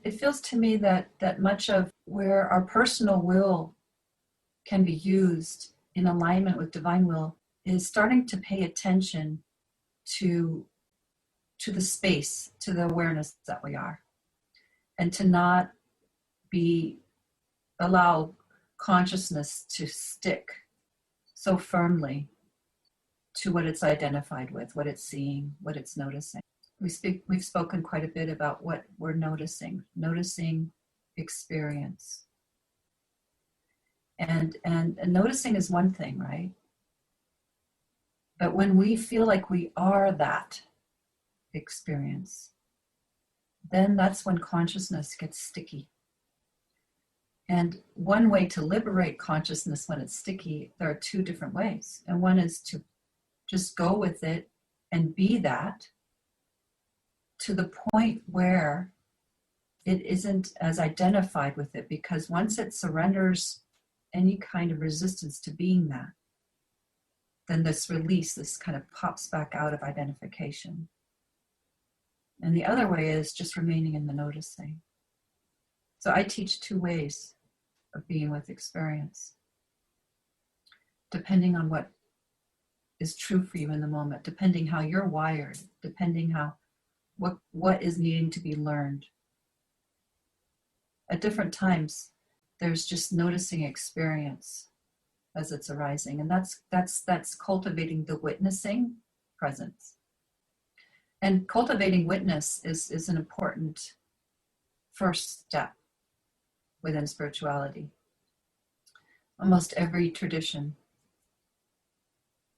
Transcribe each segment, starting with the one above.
it feels to me that much of where our personal will can be used in alignment with divine will is starting to pay attention to the space, to the awareness that we are, and to not allow consciousness to stick so firmly to what it's identified with, what it's seeing, what it's noticing. We've spoken quite a bit about what we're noticing experience. And noticing is one thing, right? But when we feel like we are that experience, then that's when consciousness gets sticky. And one way to liberate consciousness when it's sticky, there are two different ways. And one is to just go with it and be that to the point where it isn't as identified with it, because once it surrenders any kind of resistance to being that, then this release, this kind of pops back out of identification. And the other way is just remaining in the noticing. So I teach two ways of being with experience, depending on what is true for you in the moment, depending how you're wired, depending how what is needing to be learned. At different times, there's just noticing experience as it's arising, and that's cultivating the witnessing presence. And cultivating witness is an important first step within spirituality. Almost every tradition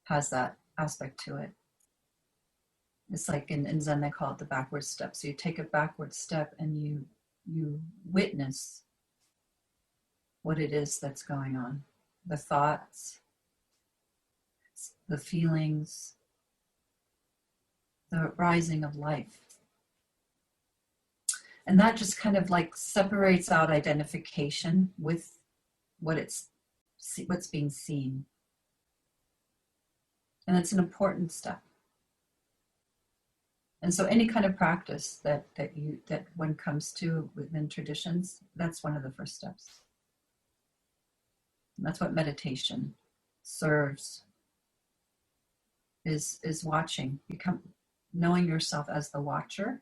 has that aspect to it. It's like in Zen, they call it the backward step. So you take a backward step and you witness what it is that's going on. The thoughts, the feelings, the rising of life. And that just kind of like separates out identification with what's being seen. And it's an important step. And so any kind of practice that one comes to within traditions, that's one of the first steps. And that's what meditation serves, is watching, knowing yourself as the watcher.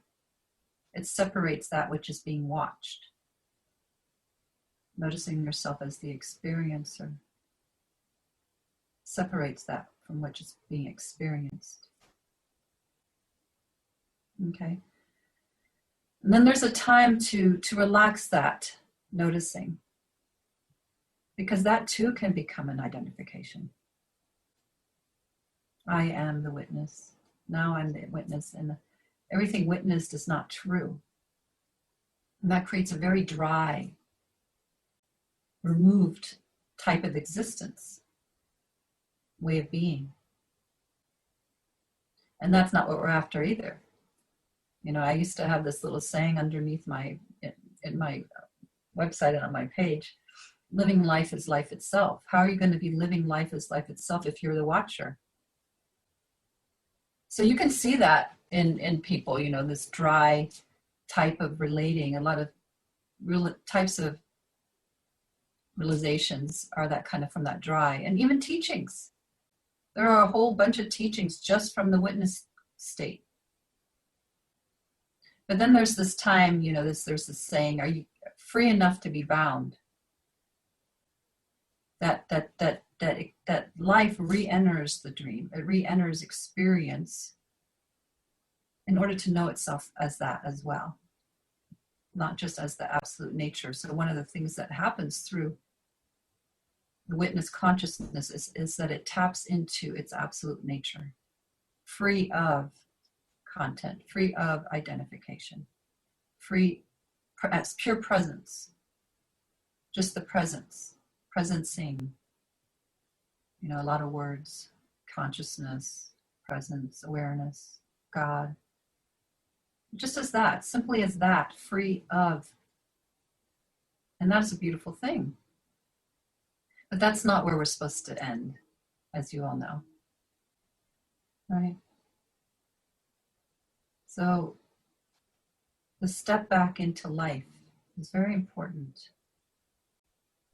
It separates that which is being watched. Noticing yourself as the experiencer separates that from which is being experienced. Okay. And then there's a time to relax that noticing, because that too can become an identification. I am the witness. Now I'm the witness, and everything witnessed is not true. And that creates a very dry, removed type of existence, way of being. And that's not what we're after either. You know, I used to have this little saying underneath in my website and on my page: living life is life itself. How are you going to be living life as life itself if you're the watcher? So you can see that in people, you know, this dry type of relating. A lot of real types of realizations are that kind of from that dry. And even teachings. There are a whole bunch of teachings just from the witness state. But then there's this time, you know, there's this saying, are you free enough to be bound? That life re-enters the dream. It re-enters experience in order to know itself as that as well, not just as the absolute nature. So one of the things that happens through the witness consciousness is that it taps into its absolute nature, free of content, free of identification, free as pure presence, just the presence, presencing, you know, a lot of words, consciousness, presence, awareness, God, just as that, simply as that, free of. And that's a beautiful thing. But that's not where we're supposed to end, as you all know, right? So The step back into life is very important.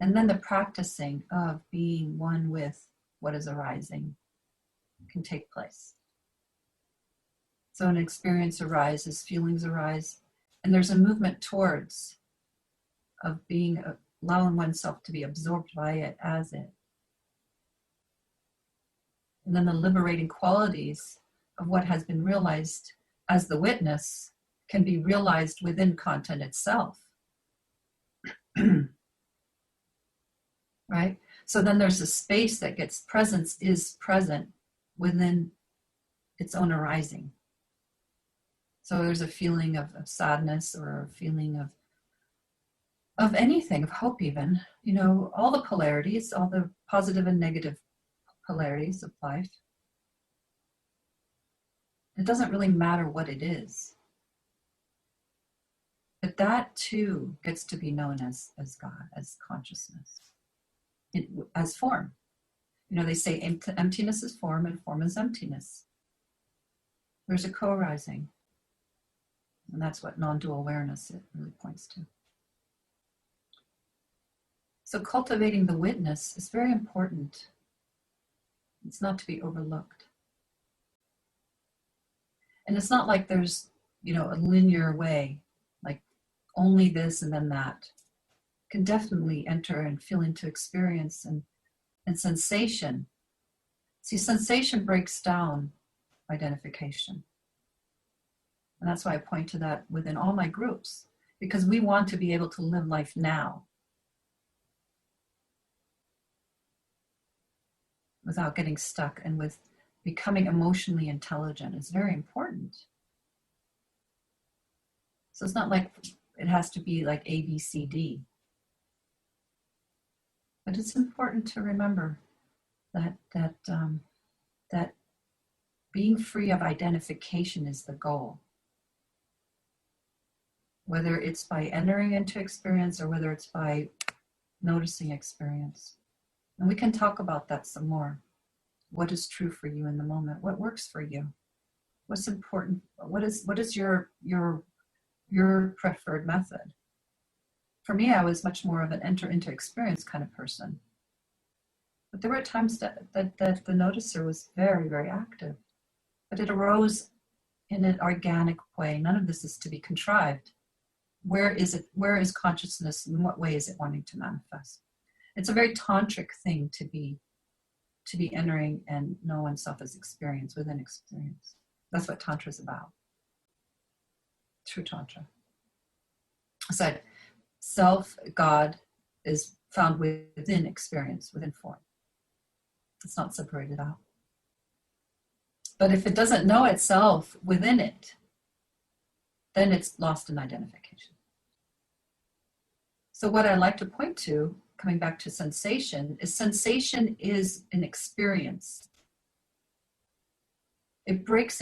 And then the practicing of being one with what is arising can take place. So an experience arises, feelings arise, and there's a movement towards of allowing oneself to be absorbed by it as it. And then the liberating qualities of what has been realized as the witness can be realized within content itself. Right? So then there's a space that presence is present within its own arising. So there's a feeling of sadness, or a feeling of anything, of hope even, all the polarities, all the positive and negative polarities of life. It doesn't really matter what it is. But that too gets to be known as God, as consciousness, as form. They say emptiness is form and form is emptiness. There's a co-arising. And that's what non-dual awareness it really points to. So cultivating the witness is very important. It's not to be overlooked. And it's not like there's, a linear way, like only this and then that. Can definitely enter and feel into experience and sensation. See, sensation breaks down identification. And that's why I point to that within all my groups, because we want to be able to live life now without getting stuck, and with becoming emotionally intelligent is very important. So it's not like it has to be like A, B, C, D. But it's important to remember that being free of identification is the goal. Whether it's by entering into experience or whether it's by noticing experience. And we can talk about that some more. What is true for you in the moment? What works for you? What's important? What is your preferred method? For me, I was much more of an enter into experience kind of person. But there were times that the noticer was very, very active. But it arose in an organic way. None of this is to be contrived. Where is it? Where is consciousness? In what way is it wanting to manifest? It's a very tantric thing to be entering and know oneself as experience within experience. That's what Tantra is about. True Tantra. So self, God, is found within experience, within form. It's not separated out. But if it doesn't know itself within it, then it's lost in identification. So what I like to point to, coming back to sensation is an experience. It breaks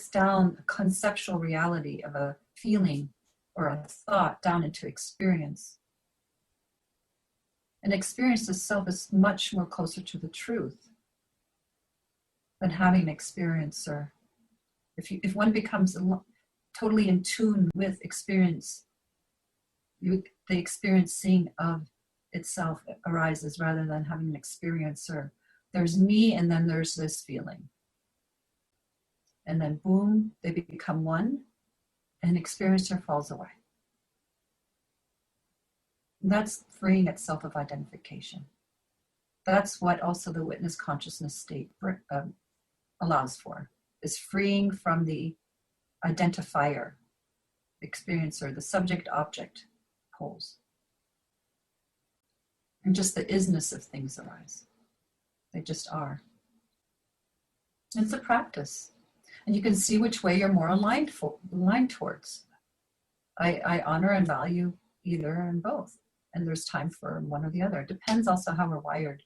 down a conceptual reality of a feeling or a thought down into experience. And experience itself is much more closer to the truth than having an experiencer. If one becomes totally in tune with experience, the experiencing of itself arises rather than having an experiencer. There's me and then there's this feeling. And then boom, they become one and experiencer falls away. And that's freeing itself of identification. That's what also the witness consciousness state allows for, is freeing from the identifier, the experiencer, the subject-object poles. And just the isness of things arise. They just are. It's a practice. And you can see which way you're more aligned towards. I honor and value either and both. And there's time for one or the other. It depends also how we're wired.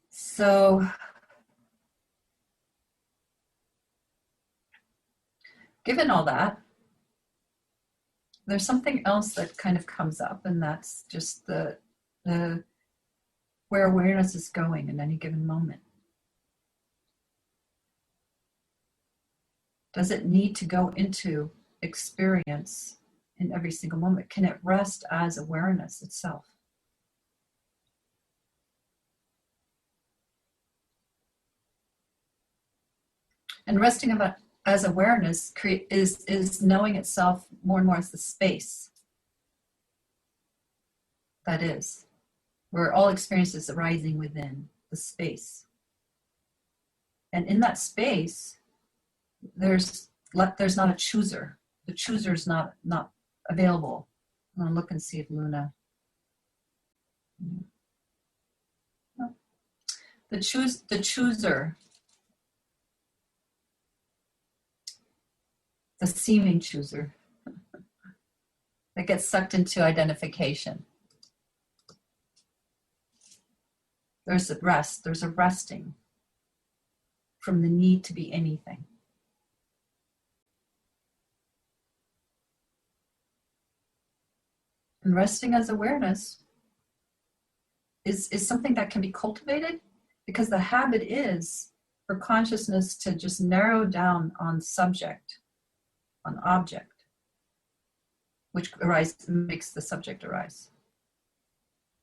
So, given all that, there's something else that kind of comes up, and that's just the where awareness is going in any given moment. Does it need to go into experience in every single moment? Can it rest as awareness itself? And resting as awareness is knowing itself more and more as the space that is, where all experiences arising within the space. And in that space, there's not a chooser. The chooser is not available. I'm gonna look and see if Luna. No. The chooser, the seeming chooser that gets sucked into identification. There's a rest, there's a resting from the need to be anything. And resting as awareness is something that can be cultivated, because the habit is for consciousness to just narrow down on subject, on object, which makes the subject arise.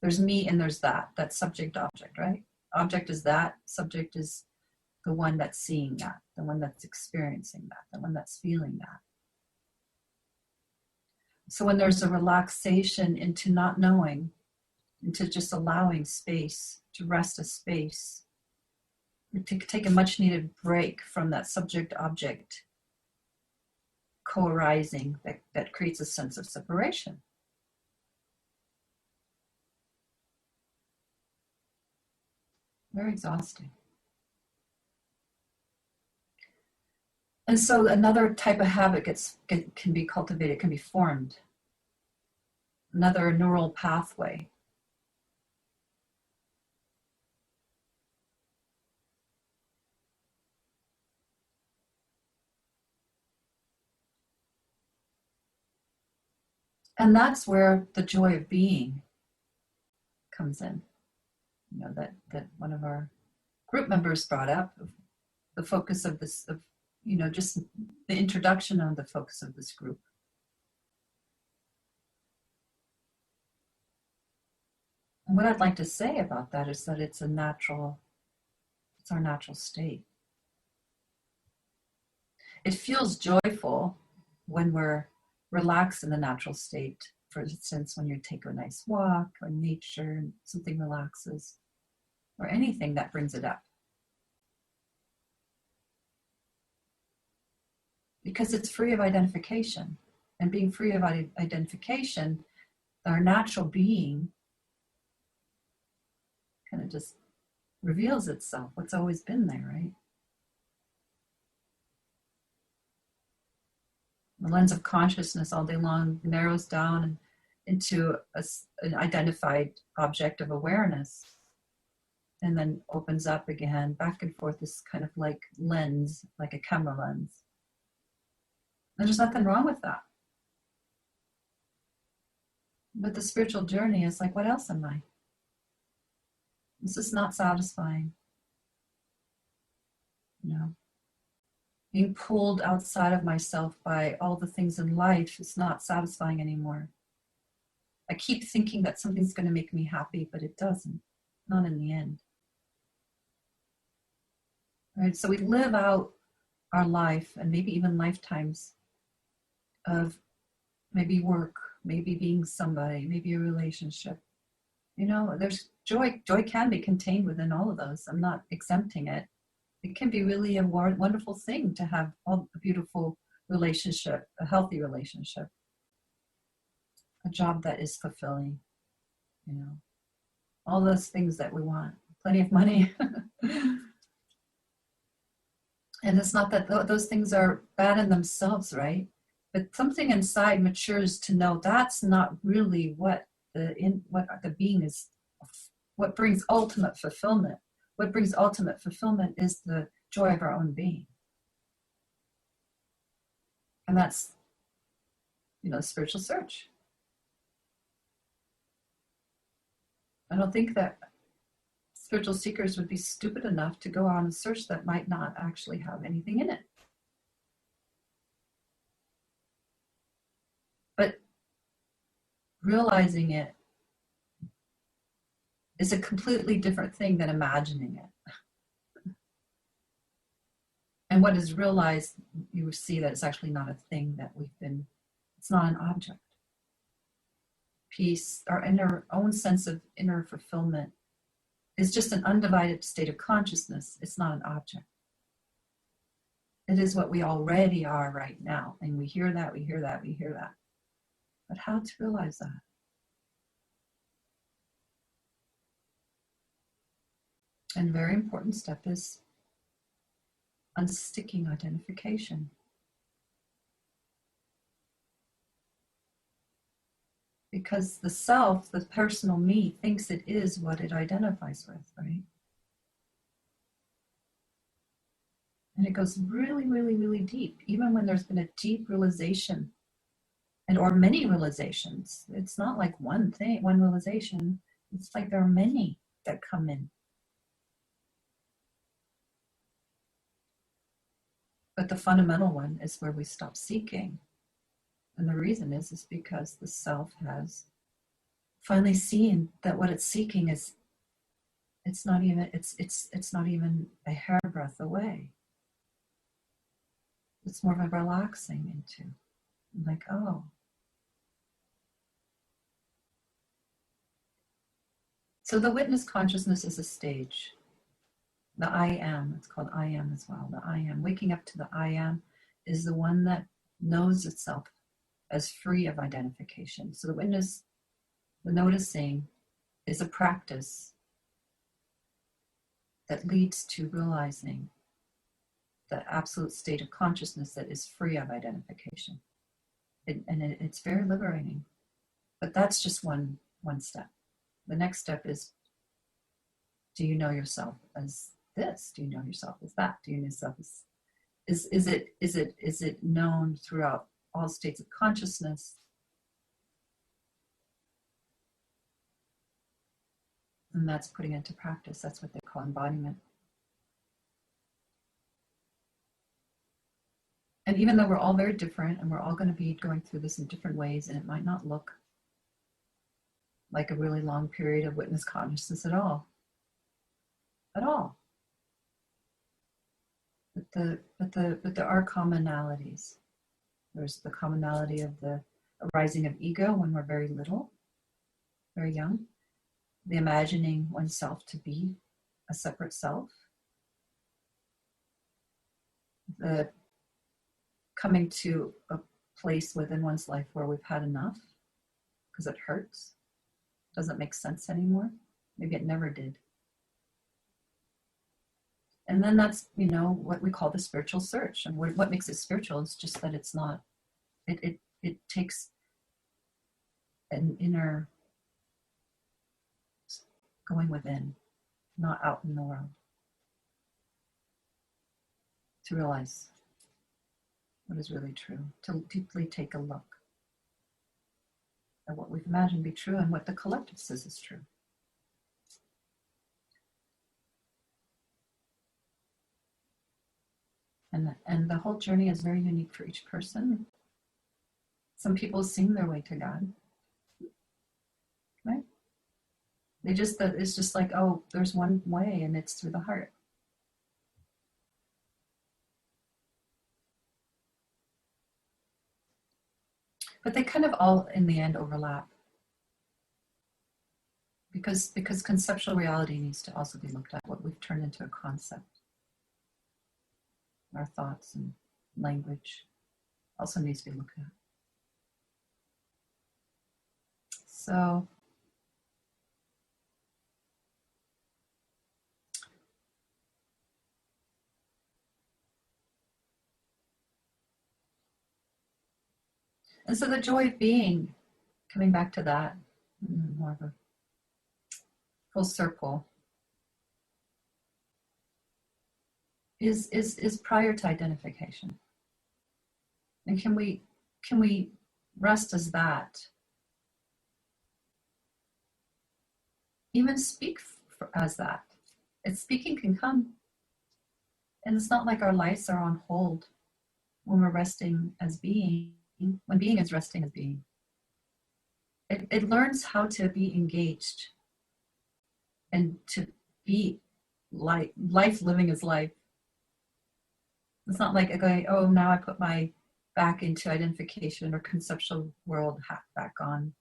There's me and there's that's subject object, right? Object is that, subject is the one that's seeing that, the one that's experiencing that, the one that's feeling that. So when there's a relaxation into not knowing, into just allowing space, to rest a space, to take a much needed break from that subject object co-arising that creates a sense of separation. Very exhausting. And so another type of habit can be cultivated, can be formed. Another neural pathway. And that's where the joy of being comes in. You know, that one of our group members brought up, the focus of this, just the introduction of the focus of this group. And what I'd like to say about that is that it's our natural state. It feels joyful when we're relaxed in the natural state. For instance, when you take a nice walk or nature and something relaxes, or anything that brings it up. Because it's free of identification. And being free of identification, our natural being kind of just reveals itself, what's always been there, right? The lens of consciousness all day long narrows down into an identified object of awareness, and then opens up again, back and forth, this kind of like lens, like a camera lens. And there's nothing wrong with that. But the spiritual journey is like, what else am I? This is not satisfying. Being pulled outside of myself by all the things in life is not satisfying anymore. I keep thinking that something's going to make me happy, but it doesn't. Not in the end. Right? So we live out our life, and maybe even lifetimes, of maybe work, maybe being somebody, maybe a relationship. There's joy. Joy can be contained within all of those. I'm not exempting it. It can be really a wonderful thing to have a beautiful relationship, a healthy relationship, a job that is fulfilling, all those things that we want, plenty of money. And it's not that those things are bad in themselves, right? But something inside matures to know that's not really what the being is, what brings ultimate fulfillment. What brings ultimate fulfillment is the joy of our own being. And that's, spiritual search. I don't think that Spiritual seekers would be stupid enough to go on a search that might not actually have anything in it. But realizing it is a completely different thing than imagining it. And what is realized, you see that it's actually not a thing that it's not an object. Peace, our own sense of inner fulfillment, is just an undivided state of consciousness. It's not an object. It is what we already are right now. And we hear that, we hear that, we hear that. But how to realize that? And a very important step is unsticking identification. Because the self, the personal me, thinks it is what it identifies with, right? And it goes really, really, really deep. Even when there's been a deep realization, or many realizations. It's not like one thing, one realization. It's like there are many that come in. But the fundamental one is where we stop seeking. And the reason is because the self has finally seen that what it's seeking is, it's not even a hairbreadth away. It's more of a relaxing into, like, oh. So the witness consciousness is a stage. The I am, it's called I am as well. The I am, waking up to the I am, is the one that knows itself as free of identification. So the witness, the noticing, is a practice that leads to realizing the absolute state of consciousness that is free of identification. It's very liberating. But that's just one step. The next step is, do you know yourself as this? Do you know yourself as that? Do you know yourself as, is it known throughout all states of consciousness? And that's putting into practice. That's what they call embodiment. And even though we're all very different and we're all going to be going through this in different ways, and it might not look like a really long period of witness consciousness at all. But there are commonalities. There's the commonality of the arising of ego when we're very little, very young. The imagining oneself to be a separate self. The coming to a place within one's life where we've had enough because it hurts, doesn't make sense anymore. Maybe it never did. And then that's, what we call the spiritual search. And what makes it spiritual is just that it's not, it takes an inner going within, not out in the world, to realize what is really true, to deeply take a look at what we've imagined be true and what the collective says is true. And the whole journey is very unique for each person. Some people sing their way to God, right? It's just like, oh, there's one way and it's through the heart. But they kind of all, in the end, overlap. Because conceptual reality needs to also be looked at, what we've turned into a concept. Our thoughts and language also needs to be looked at. So, and so the joy of being, coming back to that, more of a full circle, is prior to identification. And can we rest as that? Even speak as that Speaking can come. And it's not like our lives are on hold when we're resting as being, when being is resting as being. It learns how to be engaged and to be life living as life. It's not like going, oh, now I put my back into identification or conceptual world hat back on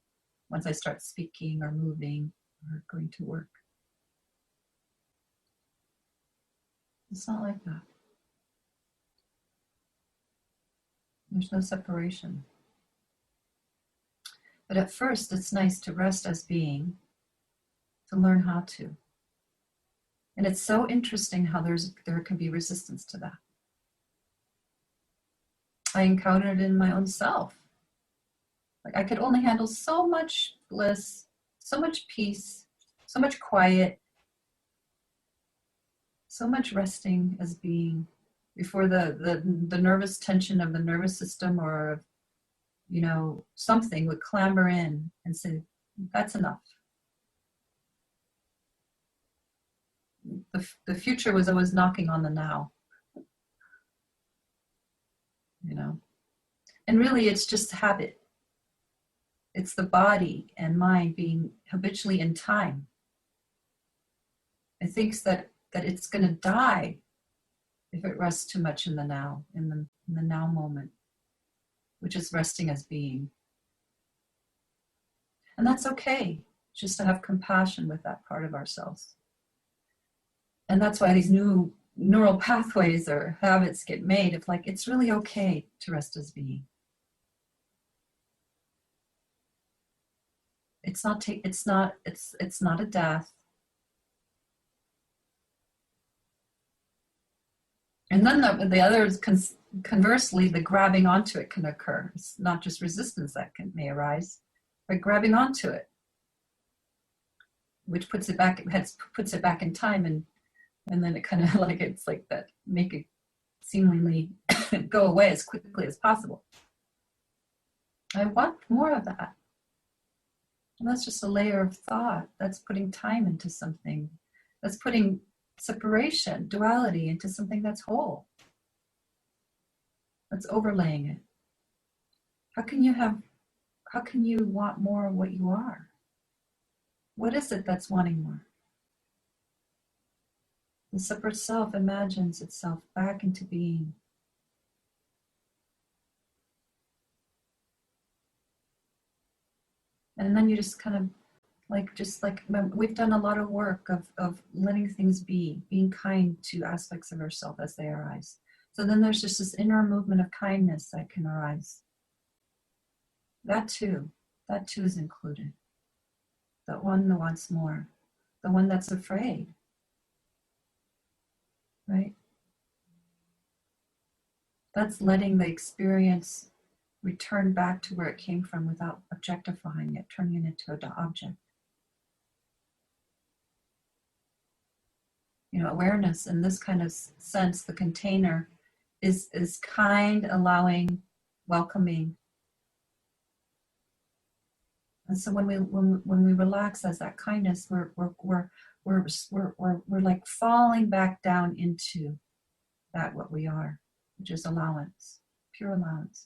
once I start speaking or moving or going to work. It's not like that. There's no separation. But at first, it's nice to rest as being, to learn how to. And it's so interesting how there can be resistance to that. I encountered it in my own self. Like I could only handle so much bliss, so much peace, so much quiet, so much resting as being before the nervous tension of the nervous system or, you know, something would clamber in and say, that's enough. The future was always knocking on the now, you know. And really it's just habit. It's the body and mind being habitually in time. It thinks that it's going to die if it rests too much in the now, in the now moment, which is resting as being. And that's okay, just to have compassion with that part of ourselves. And that's why these new neural pathways or habits get made of like, it's really okay to rest as being. It's not a death. And then the others, conversely, the grabbing onto it can occur. It's not just resistance that may arise, but grabbing onto it, which puts it back in time, and then it kind of like, it's like that, make it seemingly go away as quickly as possible. I want more of that. And that's just a layer of thought. That's putting time into something. That's putting separation, duality into something that's whole. That's overlaying it. How can you want more of what you are? What is it that's wanting more? The separate self imagines itself back into being. And then you just kind of like we've done a lot of work of letting things be, being kind to aspects of ourselves as they arise. So then there's just this inner movement of kindness that can arise. That too is included. That one that wants more, the one that's afraid, right? That's letting the experience return back to where it came from without objectifying it, turning it into an object. You know, awareness in this kind of sense, the container is kind, allowing, welcoming. And so when we relax as that kindness, we're like falling back down into that what we are, which is allowance, pure allowance.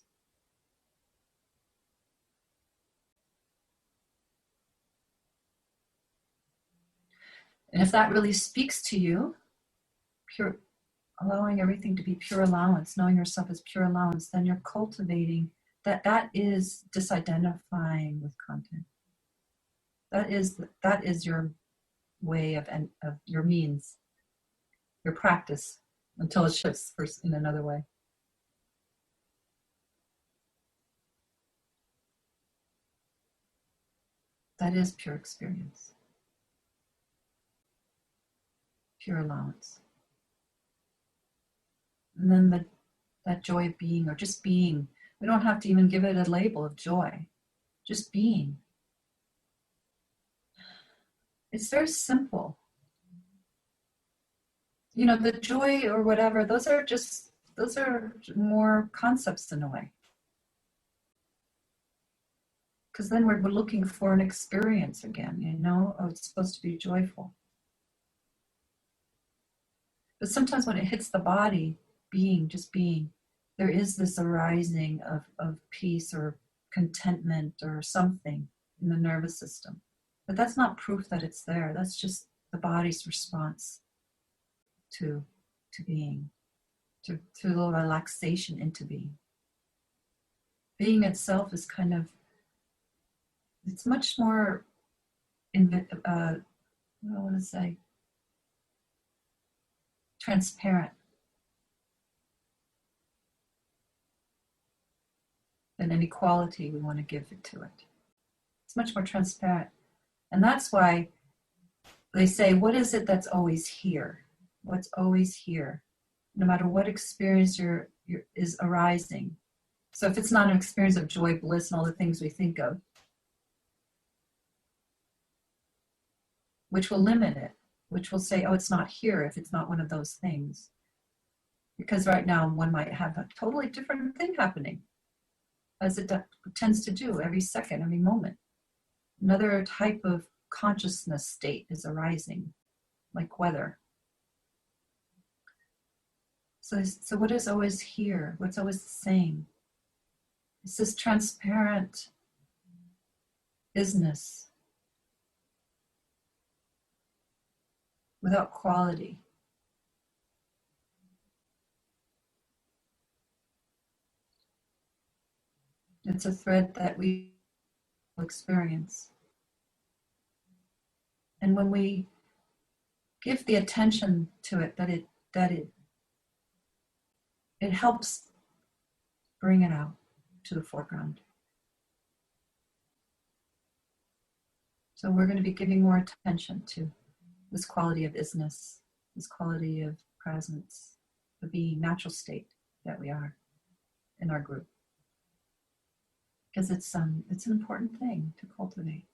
And if that really speaks to you, pure, allowing everything to be pure allowance, knowing yourself as pure allowance, then you're cultivating that is disidentifying with content. That is your way of your means, your practice, until it shifts first in another way. That is pure experience. Pure allowance. And then that joy of being, or just being. We don't have to even give it a label of joy. Just being. It's very simple. You know, the joy or whatever, those are more concepts in a way. Because then we're looking for an experience again, you know, oh, it's supposed to be joyful. But sometimes when it hits the body, being, just being, there is this arising of peace or contentment or something in the nervous system. But that's not proof that it's there. That's just the body's response to being, to the relaxation into being. Being itself is kind of, it's much more, what do I want to say, transparent than any quality we want to give it to it. It's much more transparent. And that's why they say, what is it that's always here? What's always here? No matter what experience is arising. So if it's not an experience of joy, bliss, and all the things we think of, which will limit it, which will say, oh, it's not here if it's not one of those things. Because right now one might have a totally different thing happening, as it tends to do every second, every moment. Another type of consciousness state is arising, like weather. So what is always here? What's always the same? It's this transparent isness without quality. It's a thread that we experience. And when we give the attention to it, it helps bring it out to the foreground. So we're going to be giving more attention to this quality of isness, this quality of presence, the being, natural state that we are in our group. Because it's an important thing to cultivate.